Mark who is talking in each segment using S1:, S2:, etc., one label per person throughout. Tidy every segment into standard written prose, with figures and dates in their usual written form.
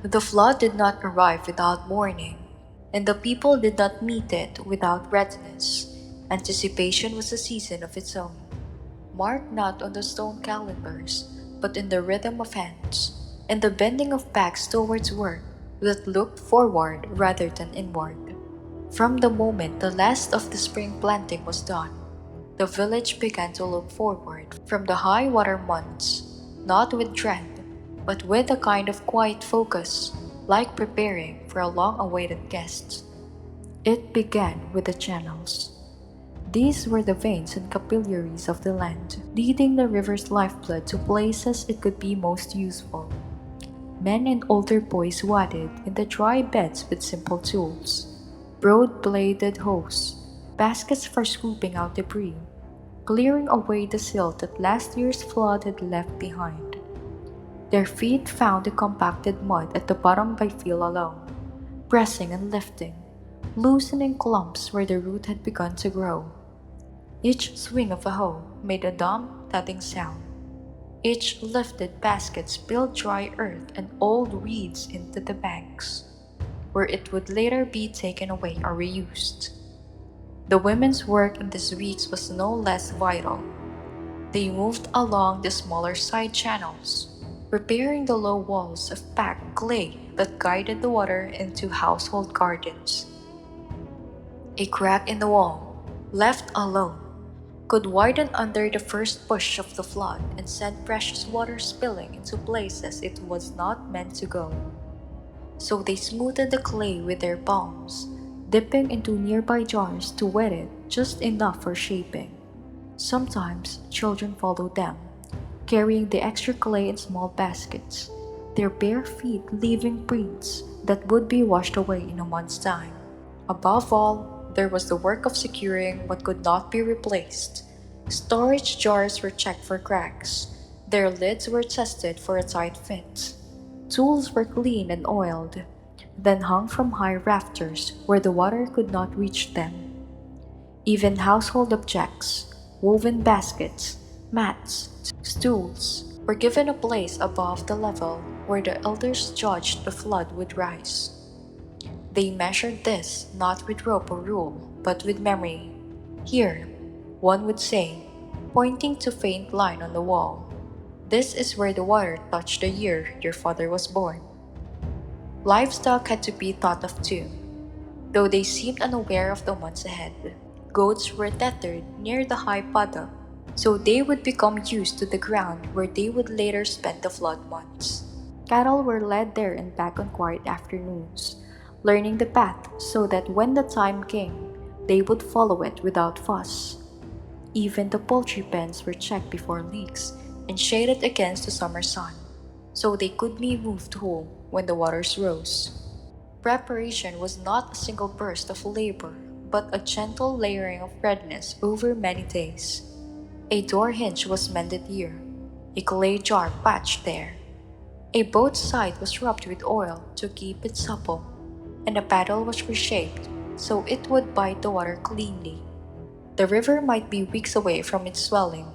S1: The flood did not arrive without warning, and the people did not meet it without readiness. Anticipation was a season of its own, marked not on the stone calendars, but in the rhythm of hands, and the bending of backs towards work that looked forward rather than inward. From the moment the last of the spring planting was done, the village began to look forward from the high water months, not with dread, but with a kind of quiet focus, like preparing for a long awaited guest. It began with the channels. These were the veins and capillaries of the land, leading the river's lifeblood to places it could be most useful. Men and older boys waded in the dry beds with simple tools, broad-bladed hoes, baskets for scooping out debris, clearing away the silt that last year's flood had left behind. Their feet found the compacted mud at the bottom by feel alone, pressing and lifting, loosening clumps where the root had begun to grow. Each swing of a hoe made a dumb, thudding sound. Each lifted basket spilled dry earth and old weeds into the banks, where it would later be taken away or reused. The women's work in these weeks was no less vital. They moved along the smaller side channels, repairing the low walls of packed clay that guided the water into household gardens. A crack in the wall, left alone, could widen under the first push of the flood and send precious water spilling into places it was not meant to go. So they smoothed the clay with their palms, dipping into nearby jars to wet it just enough for shaping. Sometimes children followed them, carrying the extra clay in small baskets, their bare feet leaving prints that would be washed away in a month's time. Above all, there was the work of securing what could not be replaced. Storage jars were checked for cracks. Their lids were tested for a tight fit. Tools were cleaned and oiled, then hung from high rafters where the water could not reach them. Even household objects, woven baskets, mats, stools, were given a place above the level where the elders judged the flood would rise. They measured this not with rope or rule, but with memory. Here, one would say, pointing to faint line on the wall, this is where the water touched the year your father was born. Livestock had to be thought of too, though they seemed unaware of the months ahead. Goats were tethered near the high paddock, so they would become used to the ground where they would later spend the flood months. Cattle were led there and back on quiet afternoons, learning the path so that when the time came, they would follow it without fuss. Even the poultry pens were checked before leaks and shaded against the summer sun, so they could be moved home when the waters rose. Preparation was not a single burst of labor, but a gentle layering of readiness over many days. A door hinge was mended here, a clay jar patched there. A boat's side was rubbed with oil to keep it supple, and a paddle was reshaped so it would bite the water cleanly. The river might be weeks away from its swelling,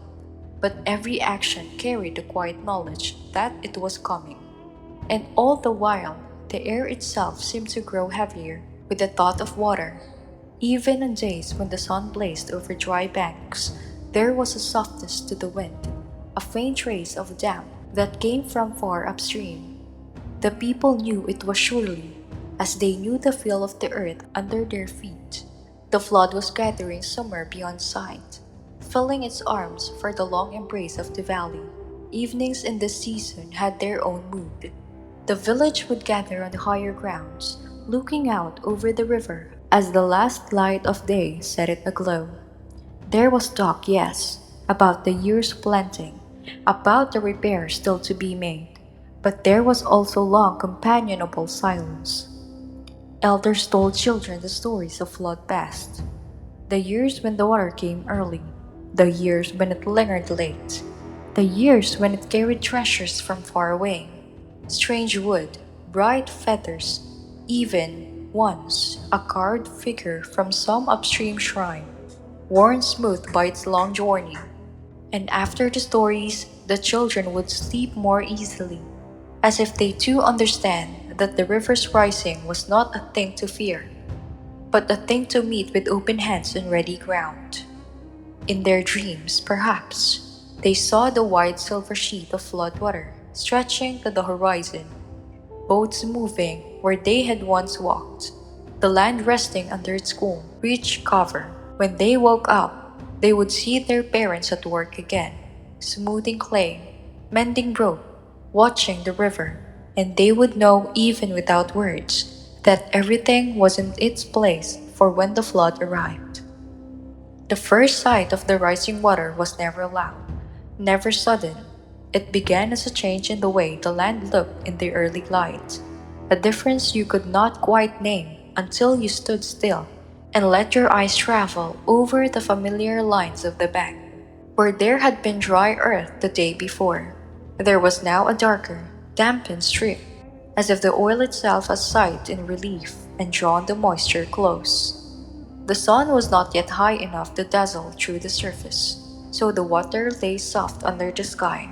S1: but every action carried the quiet knowledge that it was coming. And all the while, the air itself seemed to grow heavier with the thought of water. Even on days when the sun blazed over dry banks, there was a softness to the wind, a faint trace of damp that came from far upstream. The people knew it was surely, as they knew the feel of the earth under their feet. The flood was gathering somewhere beyond sight, filling its arms for the long embrace of the valley. Evenings in this season had their own mood. The village would gather on the higher grounds, looking out over the river as the last light of day set it aglow. There was talk, yes, about the year's planting, about the repairs still to be made, but there was also long companionable silence. Elders told children the stories of flood past, the years when the water came early, the years when it lingered late, the years when it carried treasures from far away, strange wood, bright feathers, even, once, a carved figure from some upstream shrine, worn smooth by its long journey. And after the stories, the children would sleep more easily, as if they too understand that the river's rising was not a thing to fear, but a thing to meet with open hands and ready ground. In their dreams, perhaps, they saw the wide silver sheet of floodwater stretching to the horizon, boats moving where they had once walked, the land resting under its calm, rich cover. When they woke up, they would see their parents at work again, smoothing clay, mending rope, watching the river, and they would know even without words that everything was in its place for when the flood arrived. The first sight of the rising water was never loud, never sudden. It began as a change in the way the land looked in the early light, a difference you could not quite name until you stood still and let your eyes travel over the familiar lines of the bank. Where there had been dry earth the day before, there was now a darker, dampened strip, as if the oil itself had sighed in relief and drawn the moisture close. The sun was not yet high enough to dazzle through the surface, so the water lay soft under the sky,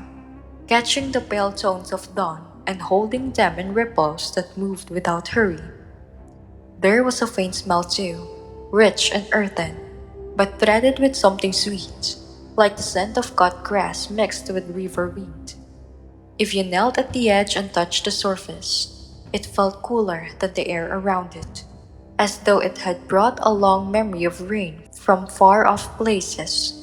S1: catching the pale tones of dawn and holding them in ripples that moved without hurry. There was a faint smell too, rich and earthen, but threaded with something sweet, like the scent of cut grass mixed with river weed. If you knelt at the edge and touched the surface, it felt cooler than the air around it, as though it had brought a long memory of rain from far off places.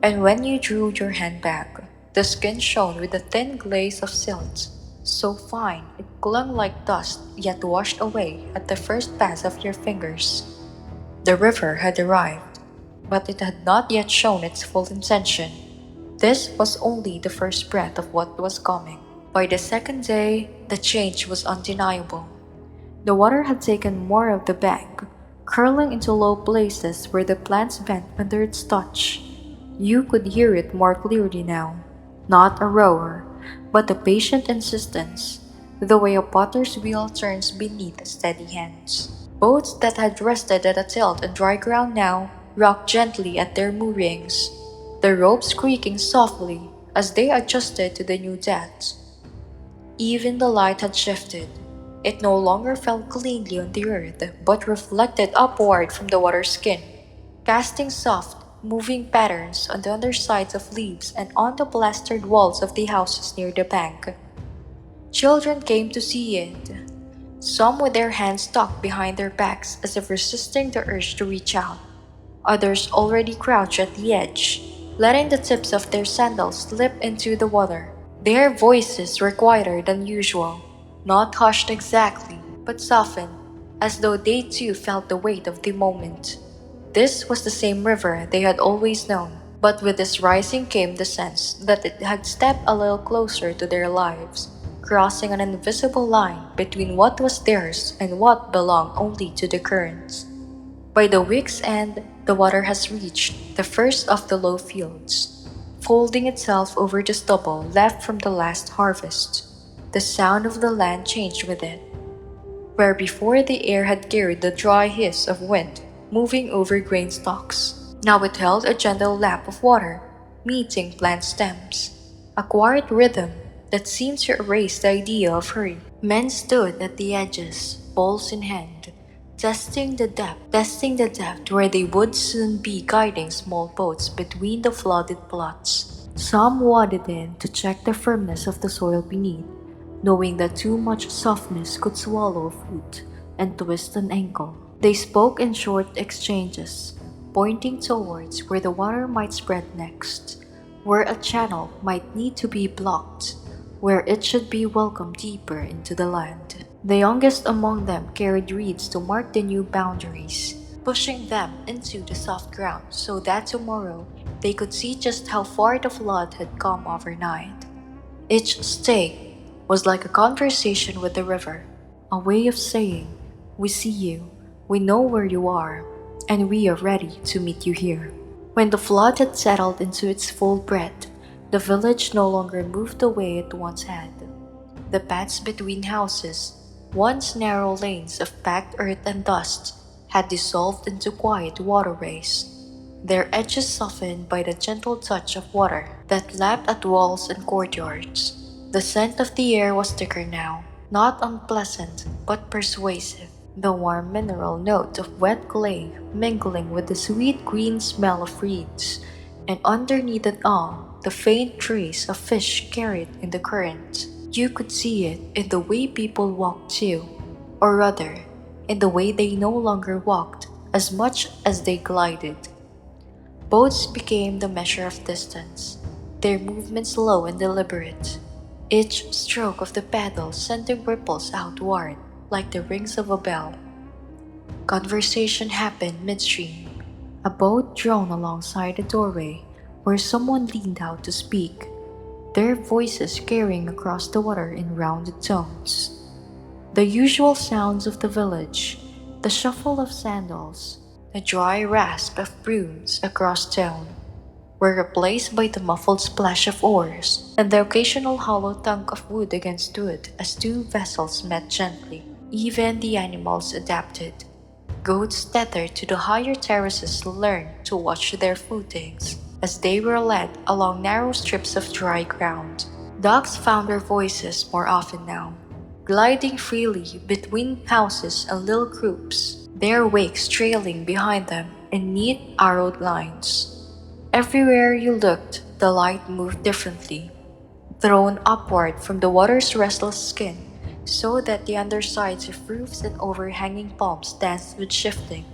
S1: And when you drew your hand back, the skin shone with a thin glaze of silt, so fine it clung like dust yet washed away at the first pass of your fingers. The river had arrived, but it had not yet shown its full intention. This was only the first breath of what was coming. By the second day, the change was undeniable. The water had taken more of the bank, curling into low places where the plants bent under its touch. You could hear it more clearly now. Not a roar, but a patient insistence, the way a potter's wheel turns beneath steady hands. Boats that had rested at a tilt on dry ground now rocked gently at their moorings, the ropes creaking softly as they adjusted to the new depth. Even the light had shifted. It no longer fell cleanly on the earth, but reflected upward from the water skin, casting soft, moving patterns on the undersides of leaves and on the plastered walls of the houses near the bank. Children came to see it, some with their hands tucked behind their backs as if resisting the urge to reach out. Others already crouched at the edge, letting the tips of their sandals slip into the water. Their voices were quieter than usual, not hushed exactly, but softened, as though they too felt the weight of the moment. This was the same river they had always known, but with its rising came the sense that it had stepped a little closer to their lives, crossing an invisible line between what was theirs and what belonged only to the currents. By the week's end, the water has reached the first of the low fields, folding itself over the stubble left from the last harvest. The sound of the land changed with it. Where before the air had carried the dry hiss of wind moving over grain stalks, now it held a gentle lap of water meeting plant stems, a quiet rhythm that seemed to erase the idea of hurry. Men stood at the edges, poles in hand, testing the depth where they would soon be guiding small boats between the flooded plots. Some waded in to check the firmness of the soil beneath, knowing that too much softness could swallow a foot and twist an ankle. They spoke in short exchanges, pointing towards where the water might spread next, where a channel might need to be blocked, where it should be welcomed deeper into the land. The youngest among them carried reeds to mark the new boundaries, pushing them into the soft ground so that tomorrow they could see just how far the flood had come overnight. Each stake was like a conversation with the river, a way of saying, "We see you, we know where you are, and we are ready to meet you here." When the flood had settled into its full breadth, the village no longer moved the way it once had. The paths between houses, once narrow lanes of packed earth and dust, had dissolved into quiet waterways, their edges softened by the gentle touch of water that lapped at walls and courtyards. The scent of the air was thicker now, Not unpleasant, but persuasive. The warm mineral note of wet clay mingling with the sweet green smell of reeds, and underneath it all, the faint trace of fish carried in the current. You could see it in the way people walked too, or rather, in the way they no longer walked as much as they glided. Boats became the measure of distance, their movements slow and deliberate, each stroke of the paddle sending ripples outward like the rings of a bell. Conversation happened midstream. A boat droned alongside a doorway where someone leaned out to speak, their voices carrying across the water in rounded tones. The usual sounds of the village, the shuffle of sandals, the dry rasp of brooms across town, were replaced by the muffled splash of oars and the occasional hollow thunk of wood against wood as two vessels met gently. Even the animals adapted. Goats tethered to the higher terraces learned to watch their footings as they were led along narrow strips of dry ground. Dogs found their voices more often now, gliding freely between houses and little groups, their wakes trailing behind them in neat arrowed lines. Everywhere you looked, the light moved differently, thrown upward from the water's restless skin, so that the undersides of roofs and overhanging palms danced with shifting,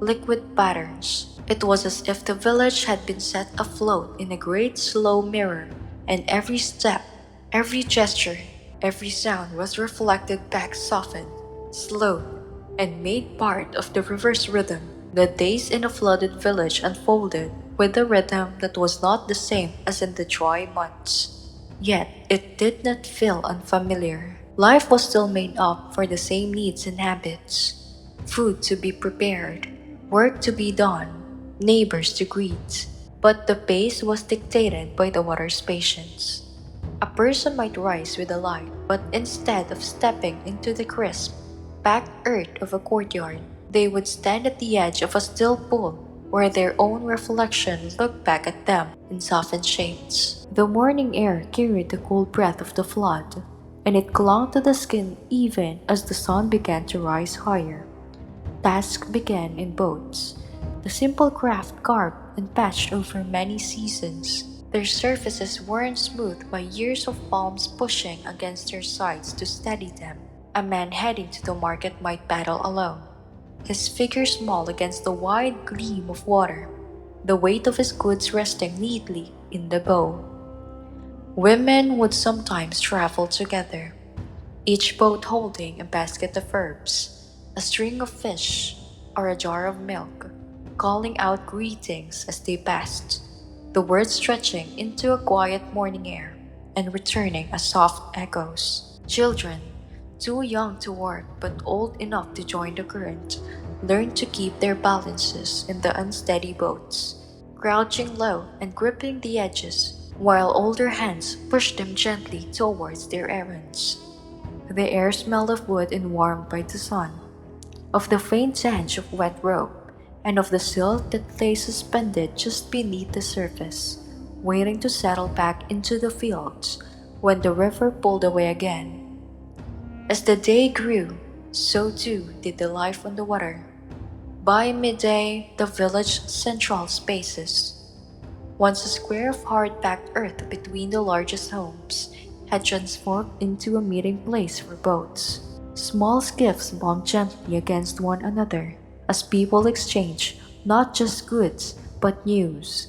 S1: liquid patterns. It was as if the village had been set afloat in a great slow mirror, and every step, every gesture, every sound was reflected back softened, slowed, and made part of the river's rhythm. The days in a flooded village unfolded with a rhythm that was not the same as in the dry months. Yet it did not feel unfamiliar. Life was still made up for the same needs and habits. Food to be prepared, work to be done, neighbors to greet. But the pace was dictated by the water's patience. A person might rise with a light, but instead of stepping into the crisp, packed earth of a courtyard, they would stand at the edge of a still pool where their own reflection looked back at them in softened shades. The morning air carried the cool breath of the flood, and it clung to the skin even as the sun began to rise higher. Tasks began in boats, the simple craft carved and patched over many seasons. Their surfaces weren't smoothed by years of palms pushing against their sides to steady them. A man heading to the market might paddle alone, his figure small against the wide gleam of water, the weight of his goods resting neatly in the bow. Women would sometimes travel together, each boat holding a basket of herbs, a string of fish, or a jar of milk, calling out greetings as they passed, the words stretching into a quiet morning air and returning as soft echoes. Children, too young to work but old enough to join the current, learned to keep their balances in the unsteady boats, crouching low and gripping the edges, while older hands pushed them gently towards their errands. The air smelled of wood and warmed by the sun, of the faint stench of wet rope, and of the silt that lay suspended just beneath the surface, waiting to settle back into the fields when the river pulled away again. As the day grew, so too did the life on the water. By midday, the village central spaces, once a square of hard-packed earth between the largest homes, had transformed into a meeting place for boats. Small skiffs bumped gently against one another as people exchanged not just goods but news,